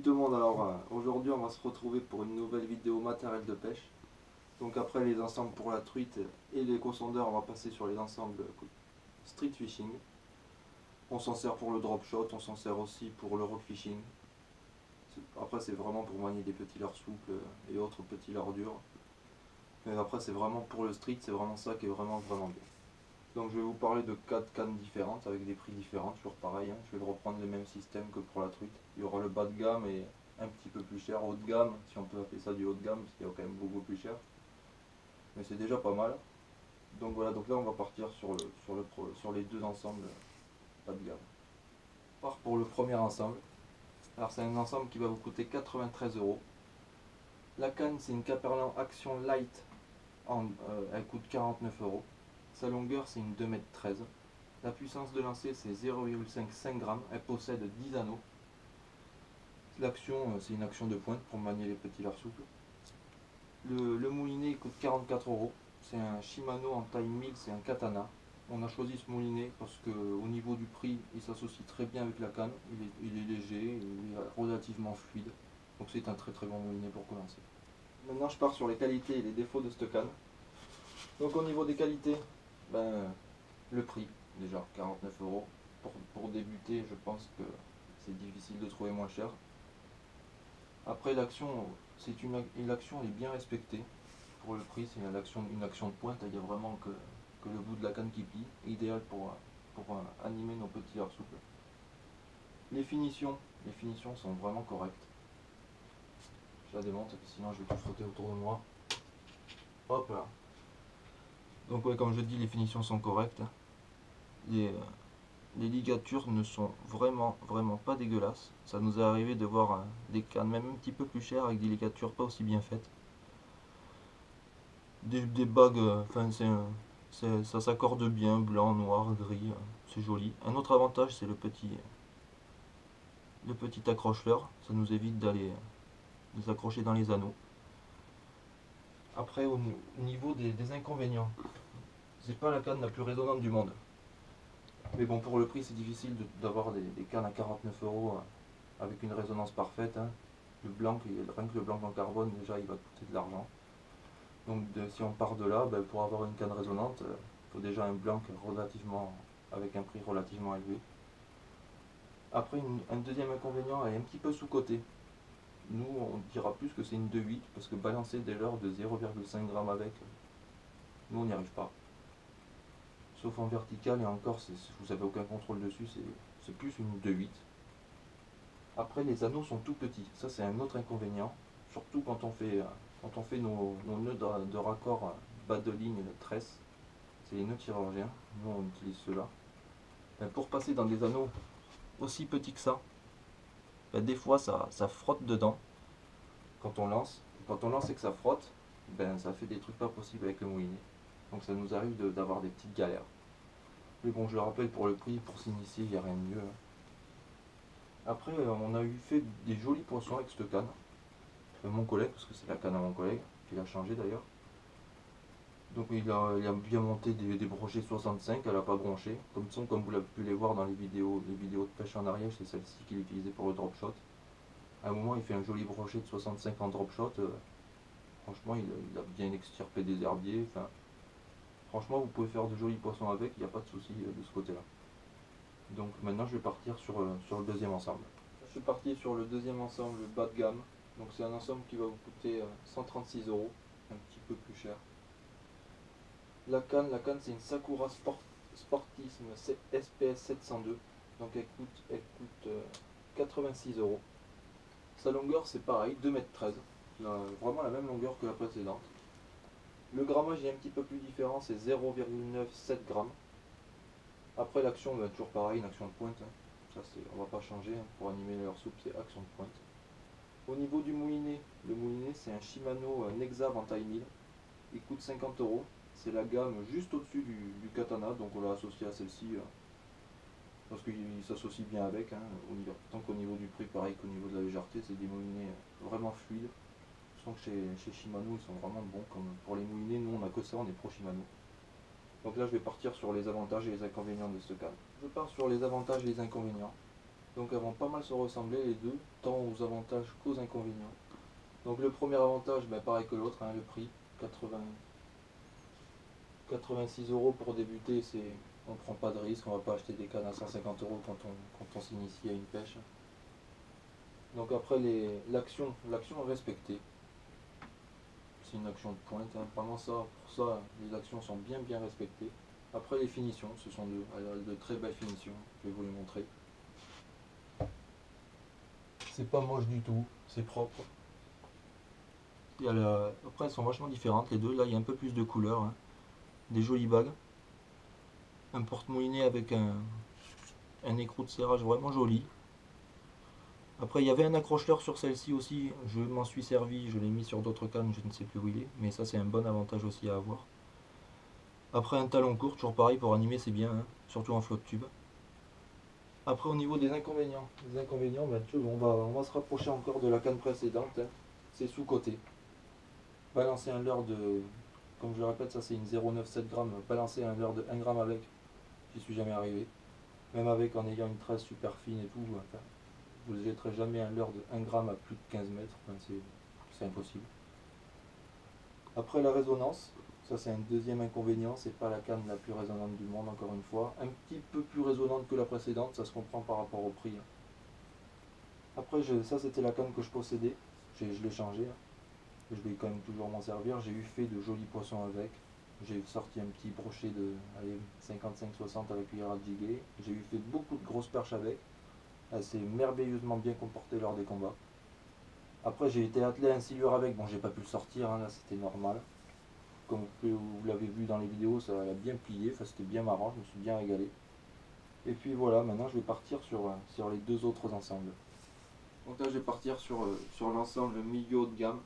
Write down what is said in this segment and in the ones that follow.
Salut tout le monde, alors aujourd'hui on va se retrouver pour une nouvelle vidéo matériel de pêche. Donc après les ensembles pour la truite et l'éco-sondeur, on va passer sur les ensembles street fishing. On s'en sert pour le drop shot, on s'en sert aussi pour le rock fishing. Après c'est vraiment pour manier des petits leurres souples et autres petits leurres durs. Mais après c'est vraiment pour le street, c'est vraiment ça qui est vraiment bien. Donc je vais vous parler de 4 cannes différentes avec des prix différents, toujours pareil, hein. Je vais reprendre le même système que pour la truite. Il y aura le bas de gamme et un petit peu plus cher, haut de gamme, si on peut appeler ça du haut de gamme, parce qu'il y a quand même beaucoup plus cher. Mais c'est déjà pas mal. Donc voilà, donc là on va partir sur les deux ensembles bas de gamme. On part pour le premier ensemble. Alors c'est un ensemble qui va vous coûter 93 euros. La canne c'est une Caperlan Action Light, elle coûte 49 euros. Sa longueur c'est une 2,13 m. La puissance de lancer c'est 0,5 g, elle possède 10 anneaux. L'action c'est une action de pointe pour manier les petits leurres souples. Le moulinet coûte 44 euros. C'est un Shimano en taille 1000, c'est un katana. On a choisi ce moulinet parce qu'au niveau du prix il s'associe très bien avec la canne. Il est léger, il est relativement fluide. Donc c'est un très bon moulinet pour commencer. Maintenant je pars sur les qualités et les défauts de cette canne. Donc au niveau des qualités, le prix déjà 49 euros. Pour débuter, je pense que c'est difficile de trouver moins cher. Après l'action, l'action est bien respectée. Pour le prix, c'est une action de pointe, il n'y a vraiment que le bout de la canne qui plie, idéal pour animer nos petits leurres souples. Les finitions sont vraiment correctes. Je la démonte, sinon je vais tout frotter autour de moi. Hop là. Donc ouais, comme je dis, les finitions sont correctes. Les ligatures ne sont vraiment pas dégueulasses. Ça nous est arrivé de voir des cannes même un petit peu plus chères avec des ligatures pas aussi bien faites. Des bagues, ça s'accorde bien, blanc, noir, gris, c'est joli. Un autre avantage c'est le petit accroche-leurre, ça nous évite d'aller les accrocher dans les anneaux. Après au niveau des inconvénients, c'est pas la canne la plus résonnante du monde. Mais bon, pour le prix c'est difficile d'avoir des cannes à 49 euros avec une résonance parfaite, hein. Rien que le blanc en carbone déjà il va coûter de l'argent. Donc si on part de là, pour avoir une canne résonante, il faut déjà un blanc avec un prix relativement élevé. Après un deuxième inconvénient est un petit peu sous-coté. Nous on dira plus que c'est une 2,8 parce que balancer des leurres de 0,5 g avec, nous on n'y arrive pas. Sauf en vertical et encore vous n'avez aucun contrôle dessus, c'est plus une 2,8. Après les anneaux sont tout petits, ça c'est un autre inconvénient, surtout quand on fait nos nœuds de raccord bas de ligne tresse, c'est les nœuds chirurgiens, nous on utilise ceux-là. Pour passer dans des anneaux aussi petits que ça, des fois ça frotte dedans quand on lance, et que ça frotte, ça fait des trucs pas possibles avec le moulinet. Donc ça nous arrive d'avoir des petites galères. Mais bon, je le rappelle, pour le prix, pour s'initier, il n'y a rien de mieux. Après, on a fait des jolis poissons avec cette canne. Mon collègue, parce que c'est la canne à mon collègue, qui l'a changé d'ailleurs. Donc il a bien monté des brochets 65, elle n'a pas bronché. Comme vous l'avez pu les voir dans les vidéos de pêche en arrière, c'est celle-ci qu'il utilisait pour le drop shot. À un moment, il fait un joli brochet de 65 en drop shot. Franchement, il a bien extirpé des herbiers. Enfin, franchement, vous pouvez faire de jolis poissons avec, il n'y a pas de souci de ce côté-là. Donc maintenant, je vais partir sur le deuxième ensemble. Je suis parti sur le deuxième ensemble bas de gamme. Donc c'est un ensemble qui va vous coûter 136 euros, un petit peu plus cher. La canne c'est une Sakura Sportisme SPS 702. Donc elle coûte 86 euros. Sa longueur c'est pareil, 2,13 m. Vraiment la même longueur que la précédente. Le grammage est un petit peu plus différent, c'est 0,97 g. Après l'action, toujours pareil, une action de pointe. Ça on va pas changer, pour animer leur soupe c'est action de pointe. Au niveau du moulinet, le moulinet c'est un Shimano Nexav en taille 1000. Il coûte 50 euros. C'est la gamme juste au-dessus du katana, donc on l'a associé à celle-ci parce qu'il s'associe bien avec. Tant qu'au niveau du prix, pareil qu'au niveau de la légèreté, c'est des moulinets vraiment fluides. Je sens que chez Shimano, ils sont vraiment bons. Comme pour les moulinets, nous on a que ça, on est pro Shimano. Donc là, je vais partir sur les avantages et les inconvénients de ce canne. Je pars sur les avantages et les inconvénients. Donc elles vont pas mal se ressembler les deux, tant aux avantages qu'aux inconvénients. Donc le premier avantage, ben, pareil que l'autre, hein, le prix, 86 euros pour débuter, on prend pas de risque, on va pas acheter des cannes à 150 euros quand on s'initie à une pêche. Donc après l'action est respectée. C'est une action de pointe, hein. Vraiment ça, pour ça, les actions sont bien respectées. Après les finitions, ce sont de très belles finitions, je vais vous les montrer. C'est pas moche du tout, c'est propre. Après elles sont vachement différentes les deux, là il y a un peu plus de couleurs, hein. Des jolies bagues. Un porte-moulinet avec un écrou de serrage vraiment joli. Après il y avait un accroche-leurre sur celle-ci aussi, je m'en suis servi, je l'ai mis sur d'autres cannes, je ne sais plus où il est, mais ça c'est un bon avantage aussi à avoir. Après un talon court, toujours pareil pour animer c'est bien, hein, surtout en flotte tube. Après au niveau des inconvénients, ben, on va se rapprocher encore de la canne précédente, hein. C'est sous-côté. Balancer un leurre de, comme je le répète, ça c'est une 0,97 g, balancer un leurre de 1 g avec, j'y suis jamais arrivé. Même avec en ayant une trace super fine et tout, enfin, vous ne jetterez jamais un leurre de 1 g à plus de 15 mètres, enfin, c'est impossible. Après la résonance, ça c'est un deuxième inconvénient, c'est pas la canne la plus résonante du monde encore une fois. Un petit peu plus résonante que la précédente, ça se comprend par rapport au prix. Après ça c'était la canne que je possédais, je l'ai changée. Je vais quand même toujours m'en servir. J'ai eu fait de jolis poissons avec. J'ai sorti un petit brochet de 55-60 avec cuillère à jiguer. J'ai eu fait beaucoup de grosses perches avec. Elle s'est merveilleusement bien comportée lors des combats. Après j'ai été attelé à un silure avec. Bon j'ai pas pu le sortir, hein, là c'était normal. Comme vous l'avez vu dans les vidéos, ça a bien plié. Enfin c'était bien marrant, je me suis bien régalé. Et puis voilà, maintenant je vais partir sur les deux autres ensembles. Donc là je vais partir sur l'ensemble milieu haut de gamme.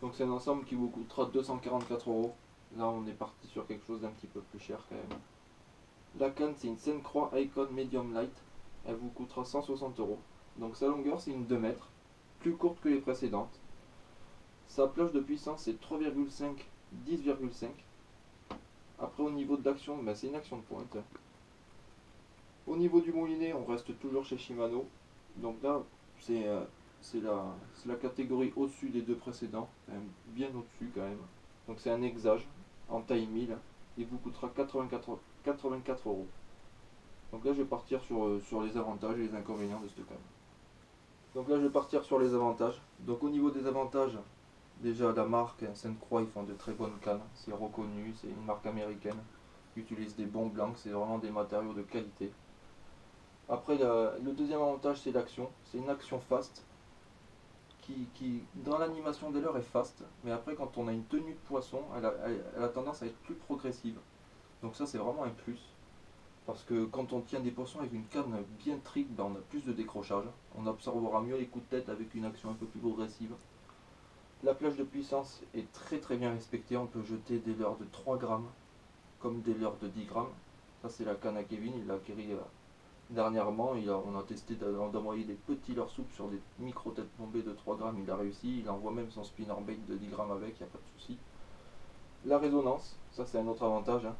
Donc c'est un ensemble qui vous coûtera 244 euros. Là on est parti sur quelque chose d'un petit peu plus cher quand même. La canne c'est une Seine-Croix Icon Medium Light. Elle vous coûtera 160 euros. Donc sa longueur c'est une 2 mètres, plus courte que les précédentes. Sa plage de puissance c'est 3,5, 10,5. Après au niveau de l'action, ben, c'est une action de pointe. Au niveau du moulinet, on reste toujours chez Shimano. Donc là c'est la catégorie au-dessus des deux précédents, bien au-dessus quand même. Donc c'est un hexage en taille 1000, il vous coûtera 84 euros. Donc là je vais partir sur les avantages et les inconvénients de cette canne. Donc là je vais partir sur les avantages. Donc au niveau des avantages, déjà la marque Sainte-Croix, ils font de très bonnes cannes, c'est reconnu, c'est une marque américaine, qui utilise des bons blancs, c'est vraiment des matériaux de qualité. Après le deuxième avantage c'est l'action, c'est une action fast, qui dans l'animation des leurres est fast, mais après quand on a une tenue de poisson, elle a tendance à être plus progressive. Donc ça c'est vraiment un plus. Parce que quand on tient des poissons avec une canne bien trick, ben on a plus de décrochage. On absorbera mieux les coups de tête avec une action un peu plus progressive. La plage de puissance est très bien respectée. On peut jeter des leurres de 3 grammes comme des leurres de 10 grammes. Ça c'est la canne à Kevin, il l'a acquéri dernièrement. On a testé d'envoyer des petits leurres souples sur des micro têtes bombées de 3 grammes. Il a réussi. Il envoie même son spinnerbait de 10 grammes avec, il n'y a pas de souci. La résonance, ça c'est un autre avantage, hein.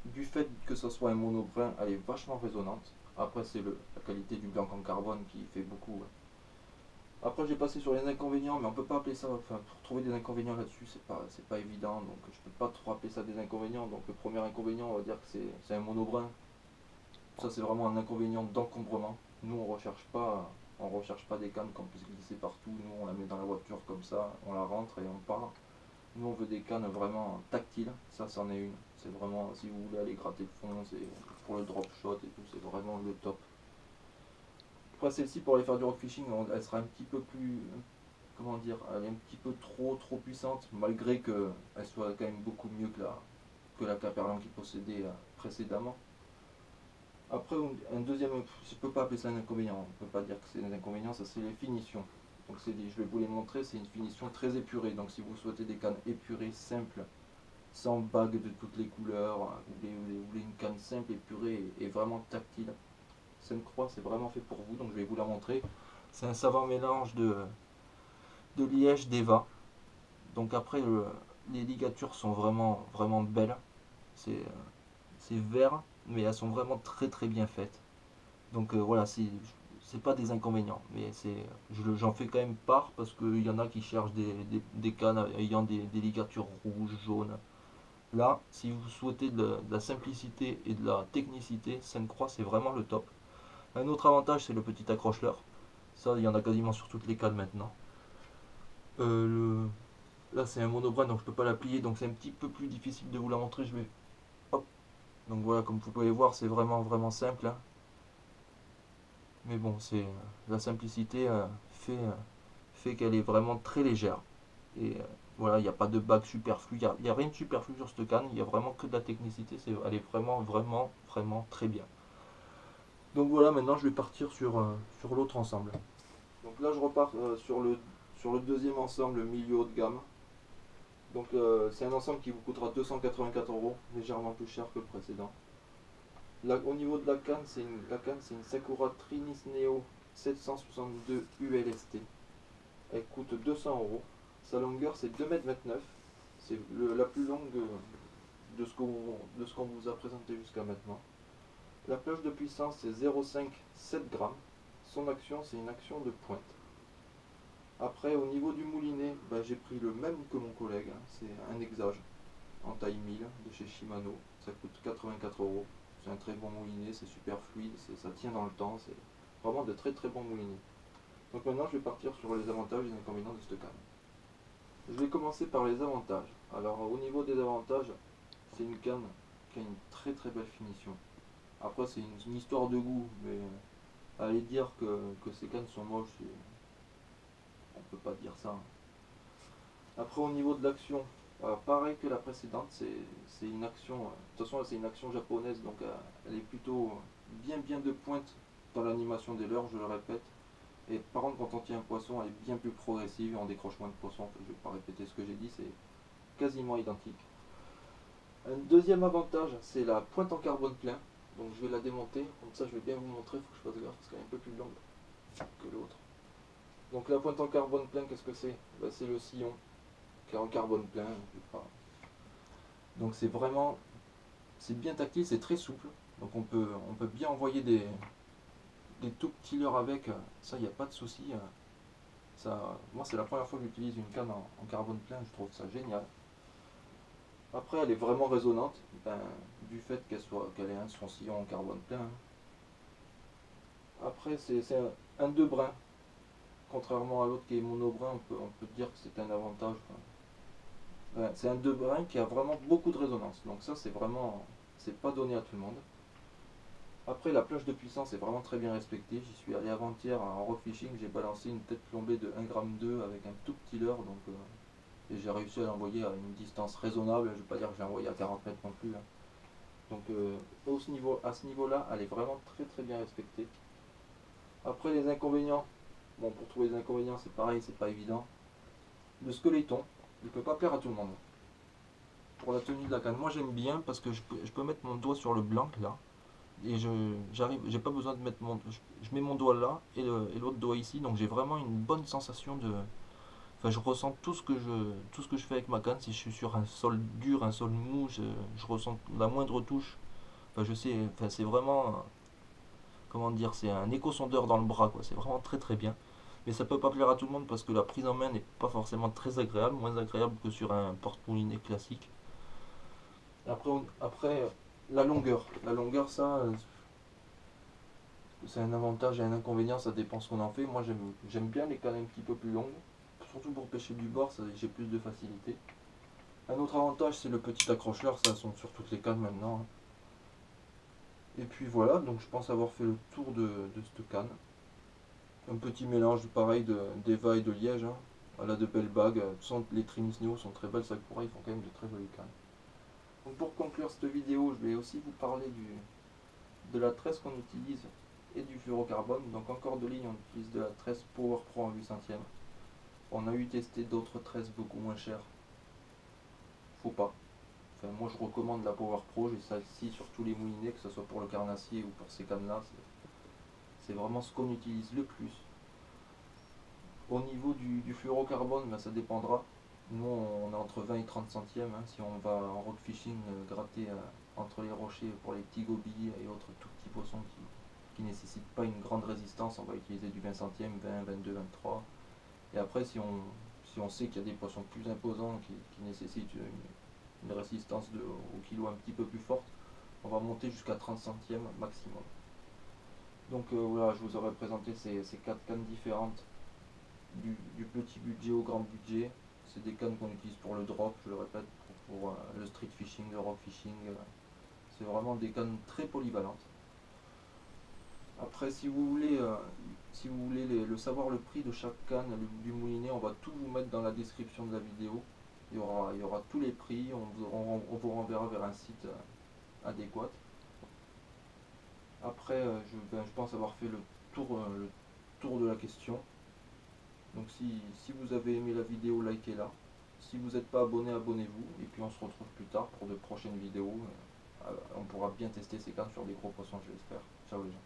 Du fait que ce soit un monobrin, elle est vachement résonante. Après, c'est la qualité du blanc en carbone qui fait beaucoup. Après, j'ai passé sur les inconvénients, mais on peut pas appeler ça. Enfin, pour trouver des inconvénients là-dessus, c'est pas évident. Donc, je peux pas trop appeler ça des inconvénients. Donc, le premier inconvénient, on va dire que c'est un monobrin. Ça, c'est vraiment un inconvénient d'encombrement. Nous, on recherche pas des cannes qu'on puisse glisser partout. Nous, on la met dans la voiture comme ça, on la rentre et on part. Nous on veut des cannes vraiment tactiles, ça c'en est une. C'est vraiment, si vous voulez aller gratter le fond, c'est pour le drop shot et tout, c'est vraiment le top. Après celle-ci pour aller faire du rock fishing, elle sera un petit peu plus, comment dire, elle est un petit peu trop puissante, malgré qu'elle soit quand même beaucoup mieux que la Caperlan qui possédait précédemment. Après un deuxième, je ne peux pas appeler ça un inconvénient, on ne peut pas dire que c'est un inconvénient, ça c'est les finitions. Donc je vais vous les montrer, c'est une finition très épurée. Donc si vous souhaitez des cannes épurées, simples, sans bagues de toutes les couleurs, vous voulez une canne simple, épurée et vraiment tactile, Sainte-Croix c'est vraiment fait pour vous, donc je vais vous la montrer. C'est un savant mélange de liège d'Eva. Donc après les ligatures sont vraiment belles. C'est vert, mais elles sont vraiment très bien faites. Donc voilà, c'est pas des inconvénients, mais j'en fais quand même part parce qu'il y en a qui cherchent des cannes ayant des ligatures rouges, jaunes. Là, si vous souhaitez de la simplicité et de la technicité, Sainte-Croix c'est vraiment le top. Un autre avantage, c'est le petit accroche-leurre. Ça, il y en a quasiment sur toutes les cannes maintenant. Là, c'est un monobrin, donc je peux pas la plier, donc c'est un petit peu plus difficile de vous la montrer. Je vais, hop. Donc voilà, comme vous pouvez voir, c'est vraiment vraiment simple, hein. Mais bon, c'est la simplicité fait qu'elle est vraiment très légère. Et voilà, il n'y a pas de bague superflu, il n'y a rien de superflu sur cette canne, il n'y a vraiment que de la technicité, elle est vraiment, vraiment, vraiment très bien. Donc voilà, maintenant je vais partir sur l'autre ensemble. Donc là je repars sur le deuxième ensemble milieu haut de gamme. Donc c'est un ensemble qui vous coûtera 284 euros, légèrement plus cher que le précédent. Là, au niveau de la canne c'est une Sakura Trinis Neo 762 ULST. Elle coûte 200 euros. Sa longueur c'est 2,29 m. C'est la plus longue de ce qu'on vous a présenté jusqu'à maintenant. La plage de puissance c'est 0,5 7 g. Son action c'est une action de pointe. Après au niveau du moulinet, bah, j'ai pris le même que mon collègue, hein. C'est un Hexage en taille 1000 de chez Shimano. Ça coûte 84 euros. C'est un très bon moulinet, c'est super fluide, ça tient dans le temps, c'est vraiment de très très bons moulinets. Donc maintenant je vais partir sur les avantages et les inconvénients de cette canne. Je vais commencer par les avantages. Alors au niveau des avantages, c'est une canne qui a une très très belle finition. Après c'est une histoire de goût, mais aller dire que ces cannes sont moches, on peut pas dire ça, hein. Après au niveau de l'action, pareil que la précédente, c'est une action, de toute façon c'est une action japonaise, donc elle est plutôt bien de pointe dans l'animation des leurres, je le répète. Et par contre quand on tient un poisson, elle est bien plus progressive et on décroche moins de poissons. Je ne vais pas répéter ce que j'ai dit, c'est quasiment identique. Un deuxième avantage, c'est la pointe en carbone plein. Donc je vais la démonter, comme ça je vais bien vous montrer, il faut que je fasse gaffe parce qu'elle est un peu plus longue que l'autre. Donc la pointe en carbone plein, qu'est-ce que c'est? Ben, c'est le sillon qui est en carbone plein. Donc c'est bien tactile, c'est très souple. Donc on peut bien envoyer des tout petits leurres avec, ça il n'y a pas de souci. Moi c'est la première fois que j'utilise une canne en carbone plein, je trouve ça génial. Après elle est vraiment résonante, ben, du fait qu'elle ait son sillon en carbone plein, hein. Après c'est un deux brins, contrairement à l'autre qui est monobrin, on peut dire que c'est un avantage. Ouais, c'est un deux brins qui a vraiment beaucoup de résonance, donc ça c'est pas donné à tout le monde. Après la plage de puissance est vraiment très bien respectée, j'y suis allé avant-hier en rock fishing, j'ai balancé une tête plombée de 1,2 g avec un tout petit leurre, donc et j'ai réussi à l'envoyer à une distance raisonnable, je ne vais pas dire que j'ai envoyé à 40 mètres non plus, hein. Donc à ce niveau-là, elle est vraiment très très bien respectée. Après les inconvénients, bon pour trouver les inconvénients c'est pareil, c'est pas évident. Le squeletton, il ne peut pas plaire à tout le monde. Pour la tenue de la canne, moi j'aime bien parce que je peux mettre mon doigt sur le blanc là. Et j'ai pas besoin de mettre je mets mon doigt là et l'autre doigt ici, donc j'ai vraiment une bonne sensation de, enfin je ressens tout ce que je fais avec ma canne. Si je suis sur un sol dur, un sol mou, je ressens la moindre touche. Enfin je sais, enfin c'est vraiment, comment dire, c'est un écho-sondeur dans le bras quoi. C'est vraiment très très bien. Mais ça peut pas plaire à tout le monde parce que la prise en main n'est pas forcément très agréable, moins agréable que sur un porte-moulinet classique. Après la longueur. La longueur, ça, c'est un avantage et un inconvénient, ça dépend ce qu'on en fait. Moi, j'aime bien les cannes un petit peu plus longues, surtout pour pêcher du bord, j'ai plus de facilité. Un autre avantage, c'est le petit accrocheur, ça sont sur toutes les cannes maintenant, hein. Et puis voilà, donc je pense avoir fait le tour de cette canne. Un petit mélange pareil d'Eva et de Liège, hein. Elle a de belles bagues. Les Trinis Neo sont très belles, Sakura, ils font quand même de très jolies cannes. Donc pour conclure cette vidéo, je vais aussi vous parler de la tresse qu'on utilise et du fluorocarbone. Donc en cordeline, on utilise de la tresse Power Pro en 800e. On a eu testé d'autres tresses beaucoup moins chères. Faut pas. Enfin, moi je recommande la Power Pro, j'ai celle-ci sur tous les moulinets, que ce soit pour le carnassier ou pour ces cannes-là. C'est vraiment ce qu'on utilise le plus. Au niveau du fluorocarbone, ben, ça dépendra. Nous on est entre 20 et 30 centièmes, hein, si on va en rock fishing gratter entre les rochers pour les petits gobies et autres tout petits poissons qui ne nécessitent pas une grande résistance, on va utiliser du 20 centièmes, 20, 22, 23. Et après, si on sait qu'il y a des poissons plus imposants qui nécessitent une résistance au kilo un petit peu plus forte, on va monter jusqu'à 30 centièmes maximum. Donc voilà, je vous aurais présenté ces 4 cannes différentes, du petit budget au grand budget. C'est des cannes qu'on utilise pour le drop, je le répète, pour le street fishing, le rock fishing. C'est vraiment des cannes très polyvalentes. Après, si vous voulez savoir le prix de chaque canne du moulinet, on va tout vous mettre dans la description de la vidéo. Il y aura tous les prix, on vous renverra vers un site adéquat. Après, je pense avoir fait le tour de la question. Donc si vous avez aimé la vidéo, likez-la. Si vous n'êtes pas abonné, abonnez-vous. Et puis on se retrouve plus tard pour de prochaines vidéos. On pourra bien tester ces cannes sur des gros poissons, je l'espère. Ciao les gens.